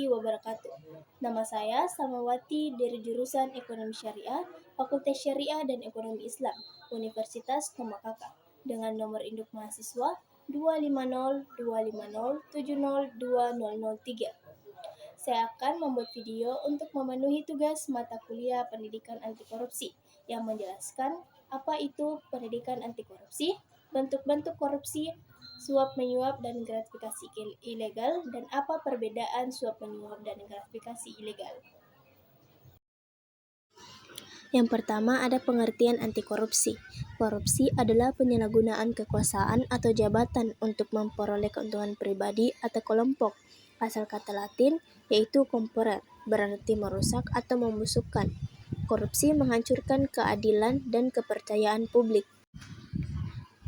warahmatullahi wabarakatuh. Nama saya Samawati dari jurusan Ekonomi Syariah, Fakultas Syariah dan Ekonomi Islam, Universitas Tomakaka, dengan nomor induk mahasiswa 25025070203. Saya akan membuat video untuk memenuhi tugas mata kuliah Pendidikan Anti Korupsi yang menjelaskan apa itu pendidikan anti korupsi, bentuk-bentuk korupsi, suap menyuap dan gratifikasi ilegal, dan apa perbedaan suap menyuap dan gratifikasi ilegal. Yang pertama ada pengertian anti korupsi. Korupsi adalah penyalahgunaan kekuasaan atau jabatan untuk memperoleh keuntungan pribadi atau kelompok. Asal kata Latin yaitu corrupere, berarti merusak atau membusukkan. Korupsi menghancurkan keadilan dan kepercayaan publik.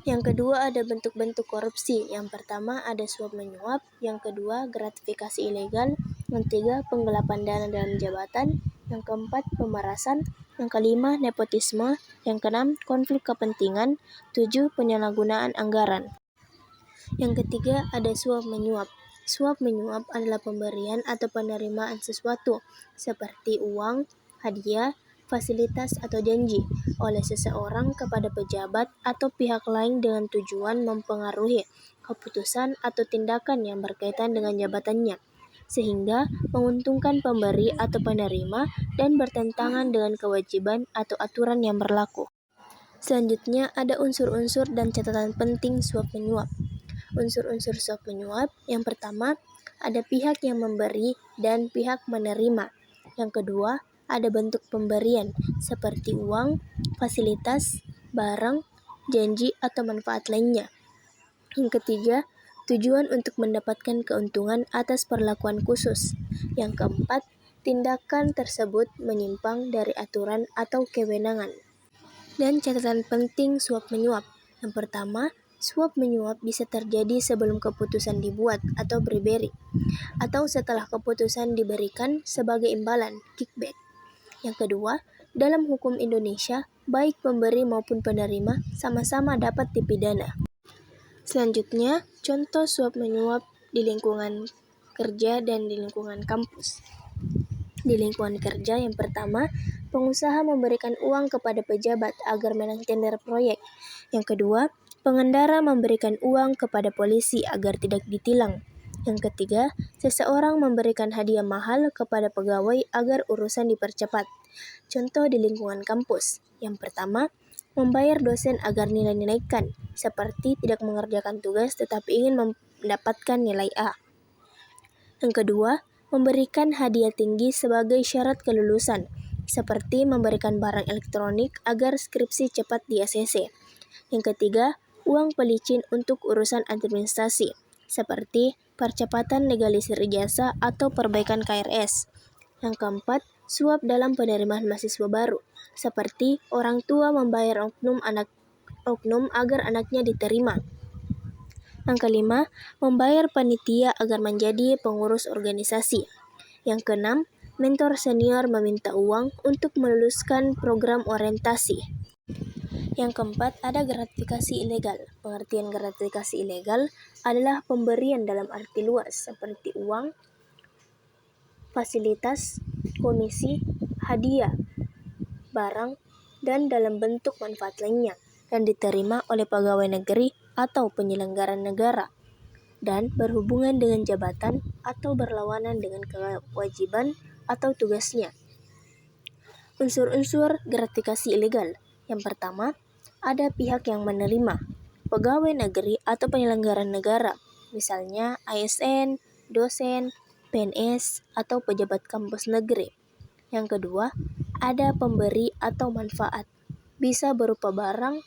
Yang kedua ada bentuk-bentuk korupsi. Yang pertama ada suap menyuap, yang kedua gratifikasi ilegal, yang ketiga penggelapan dana dalam jabatan, yang keempat pemerasan, yang kelima nepotisme, yang keenam konflik kepentingan, 7 penyalahgunaan anggaran. Yang ketiga ada suap menyuap. Suap menyuap adalah pemberian atau penerimaan sesuatu seperti uang, hadiah, fasilitas atau janji oleh seseorang kepada pejabat atau pihak lain dengan tujuan mempengaruhi keputusan atau tindakan yang berkaitan dengan jabatannya, sehingga menguntungkan pemberi atau penerima dan bertentangan dengan kewajiban atau aturan yang berlaku. Selanjutnya ada unsur-unsur dan catatan penting suap menyuap. Unsur-unsur suap menyuap, yang pertama ada pihak yang memberi dan pihak menerima. Yang kedua ada bentuk pemberian seperti uang, fasilitas, barang, janji atau manfaat lainnya. Yang ketiga, tujuan untuk mendapatkan keuntungan atas perlakuan khusus. Yang keempat, tindakan tersebut menyimpang dari aturan atau kewenangan. Dan catatan penting suap menyuap. Yang pertama, suap menyuap bisa terjadi sebelum keputusan dibuat atau beri, atau setelah keputusan diberikan sebagai imbalan, kickback. Yang kedua, dalam hukum Indonesia, baik pemberi maupun penerima sama-sama dapat dipidana. Selanjutnya, contoh suap menyuap di lingkungan kerja dan di lingkungan kampus. Di lingkungan kerja, yang pertama, pengusaha memberikan uang kepada pejabat agar menang tender proyek. Yang kedua, pengendara memberikan uang kepada polisi agar tidak ditilang. Yang ketiga, seseorang memberikan hadiah mahal kepada pegawai agar urusan dipercepat. Contoh di lingkungan kampus. Yang pertama, membayar dosen agar nilai dinaikkan, seperti tidak mengerjakan tugas tetapi ingin mendapatkan nilai A. Yang kedua, memberikan hadiah tinggi sebagai syarat kelulusan, seperti memberikan barang elektronik agar skripsi cepat di ACC. Yang ketiga, uang pelicin untuk urusan administrasi, seperti percepatan legalisir ijazah atau perbaikan KRS. Yang keempat, suap dalam penerimaan mahasiswa baru, seperti orang tua membayar oknum agar anaknya diterima. Yang kelima, membayar panitia agar menjadi pengurus organisasi. Yang keenam, mentor senior meminta uang untuk meluluskan program orientasi. Yang keempat, ada gratifikasi ilegal. Pengertian gratifikasi ilegal adalah pemberian dalam arti luas seperti uang, fasilitas, komisi, hadiah, barang, dan dalam bentuk manfaat lainnya dan diterima oleh pegawai negeri atau penyelenggara negara dan berhubungan dengan jabatan atau berlawanan dengan kewajiban atau tugasnya. Unsur-unsur gratifikasi ilegal. Yang pertama, ada pihak yang menerima, pegawai negeri atau penyelenggara negara, misalnya ASN, dosen, PNS, atau pejabat kampus negeri. Yang kedua, ada pemberi atau manfaat, bisa berupa barang,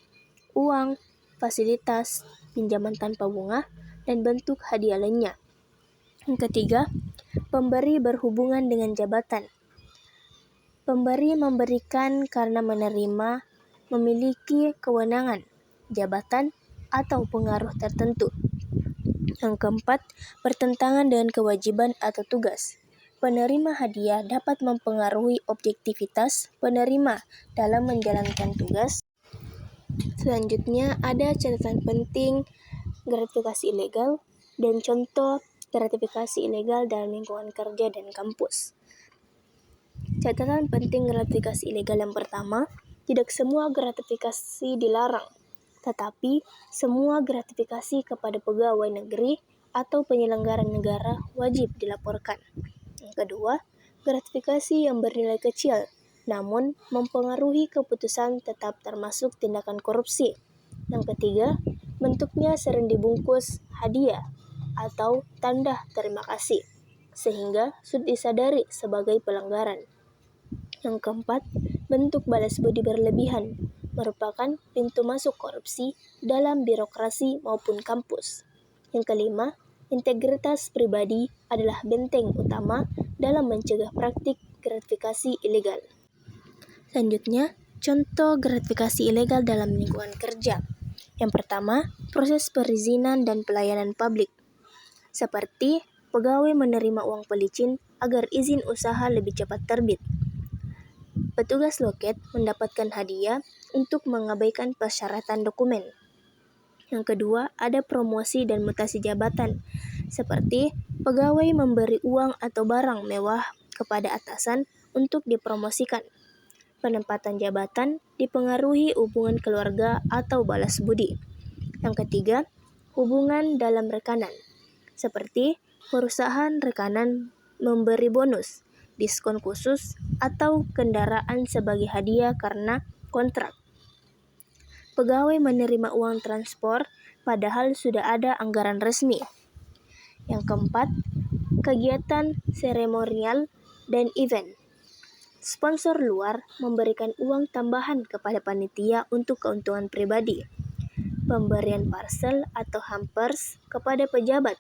uang, fasilitas, pinjaman tanpa bunga, dan bentuk hadiah lainnya. Yang ketiga, pemberi berhubungan dengan jabatan. Pemberi memberikan karena menerima memiliki kewenangan, jabatan, atau pengaruh tertentu. Yang keempat, bertentangan dengan kewajiban atau tugas. Penerima hadiah dapat mempengaruhi objektivitas penerima dalam menjalankan tugas. Selanjutnya, ada catatan penting gratifikasi ilegal dan contoh Gratifikasi ilegal dalam lingkungan kerja dan kampus. Catatan penting gratifikasi ilegal yang pertama, tidak semua gratifikasi dilarang, tetapi semua gratifikasi kepada pegawai negeri atau penyelenggara negara wajib dilaporkan. Yang kedua, gratifikasi yang bernilai kecil namun mempengaruhi keputusan tetap termasuk tindakan korupsi. Yang ketiga, bentuknya sering dibungkus hadiah atau tanda terima kasih, sehingga sudah disadari sebagai pelanggaran. Yang keempat, bentuk balas budi berlebihan merupakan pintu masuk korupsi dalam birokrasi maupun kampus. Yang kelima, integritas pribadi adalah benteng utama dalam mencegah praktik gratifikasi ilegal. Selanjutnya, contoh gratifikasi ilegal dalam lingkungan kerja. Yang pertama, proses perizinan dan pelayanan publik. Seperti pegawai menerima uang pelicin agar izin usaha lebih cepat terbit. Petugas loket mendapatkan hadiah untuk mengabaikan persyaratan dokumen. Yang kedua, ada promosi dan mutasi jabatan. Seperti pegawai memberi uang atau barang mewah kepada atasan untuk dipromosikan. Penempatan jabatan dipengaruhi hubungan keluarga atau balas budi. Yang ketiga, hubungan dalam rekanan. Seperti perusahaan rekanan memberi bonus, diskon khusus, atau kendaraan sebagai hadiah karena kontrak. Pegawai menerima uang transport padahal sudah ada anggaran resmi. Yang keempat, kegiatan seremonial dan event. Sponsor luar memberikan uang tambahan kepada panitia untuk keuntungan pribadi. Pemberian parcel atau hampers kepada pejabat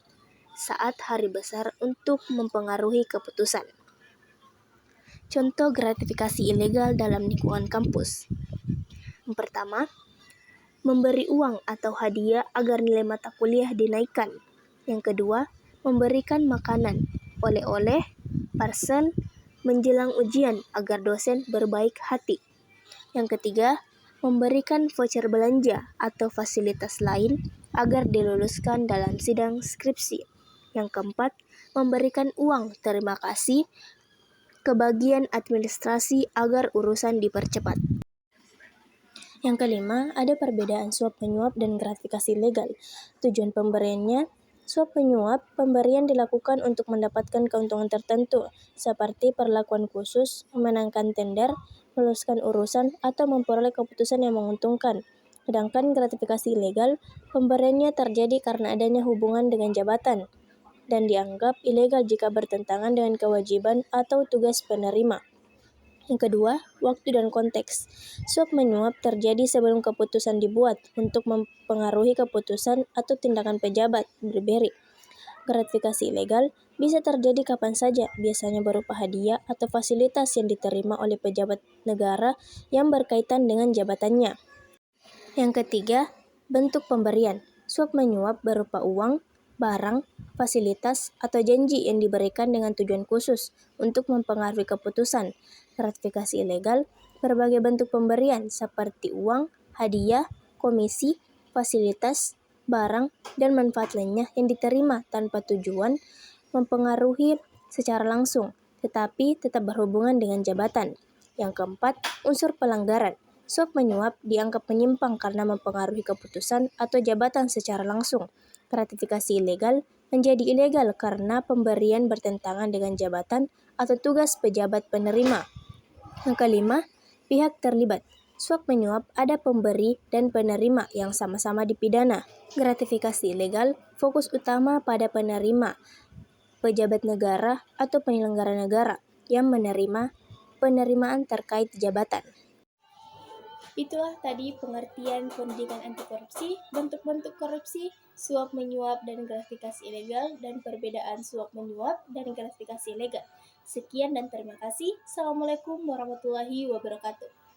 saat hari besar untuk mempengaruhi keputusan. Contoh gratifikasi ilegal dalam lingkungan kampus. Yang pertama, memberi uang atau hadiah agar nilai mata kuliah dinaikkan. Yang kedua, memberikan makanan, oleh-oleh, parcel, menjelang ujian agar dosen berbaik hati. Yang ketiga, memberikan voucher belanja atau fasilitas lain agar diluluskan dalam sidang skripsi. Yang keempat, memberikan uang terima kasih ke bagian administrasi agar urusan dipercepat. Yang kelima, ada perbedaan suap menyuap dan gratifikasi ilegal. Tujuan pemberiannya, suap menyuap, pemberian dilakukan untuk mendapatkan keuntungan tertentu, seperti perlakuan khusus, memenangkan tender, meluluskan urusan, atau memperoleh keputusan yang menguntungkan. Sedangkan gratifikasi ilegal, pemberiannya terjadi karena adanya hubungan dengan jabatan, dan dianggap ilegal jika bertentangan dengan kewajiban atau tugas penerima. Yang kedua, waktu dan konteks. Suap menyuap terjadi sebelum keputusan dibuat untuk mempengaruhi keputusan atau tindakan pejabat berberi. Gratifikasi ilegal bisa terjadi kapan saja, biasanya berupa hadiah atau fasilitas yang diterima oleh pejabat negara yang berkaitan dengan jabatannya. Yang ketiga, bentuk pemberian. Suap menyuap berupa uang, barang, fasilitas, atau janji yang diberikan dengan tujuan khusus untuk mempengaruhi keputusan. Gratifikasi ilegal, berbagai bentuk pemberian seperti uang, hadiah, komisi, fasilitas, barang, dan manfaat lainnya yang diterima tanpa tujuan mempengaruhi secara langsung, tetapi tetap berhubungan dengan jabatan. Yang keempat, unsur pelanggaran. Suap menyuap dianggap menyimpang karena mempengaruhi keputusan atau jabatan secara langsung. Gratifikasi ilegal menjadi ilegal karena pemberian bertentangan dengan jabatan atau tugas pejabat penerima. Yang kelima, pihak terlibat. Suap menyuap ada pemberi dan penerima yang sama-sama dipidana. Gratifikasi ilegal fokus utama pada penerima, pejabat negara atau penyelenggara negara yang menerima penerimaan terkait jabatan. Itulah tadi pengertian pendidikan anti korupsi, bentuk-bentuk korupsi, suap menyuap dan gratifikasi ilegal, dan perbedaan suap menyuap dan gratifikasi ilegal. Sekian dan terima kasih. Assalamualaikum warahmatullahi wabarakatuh.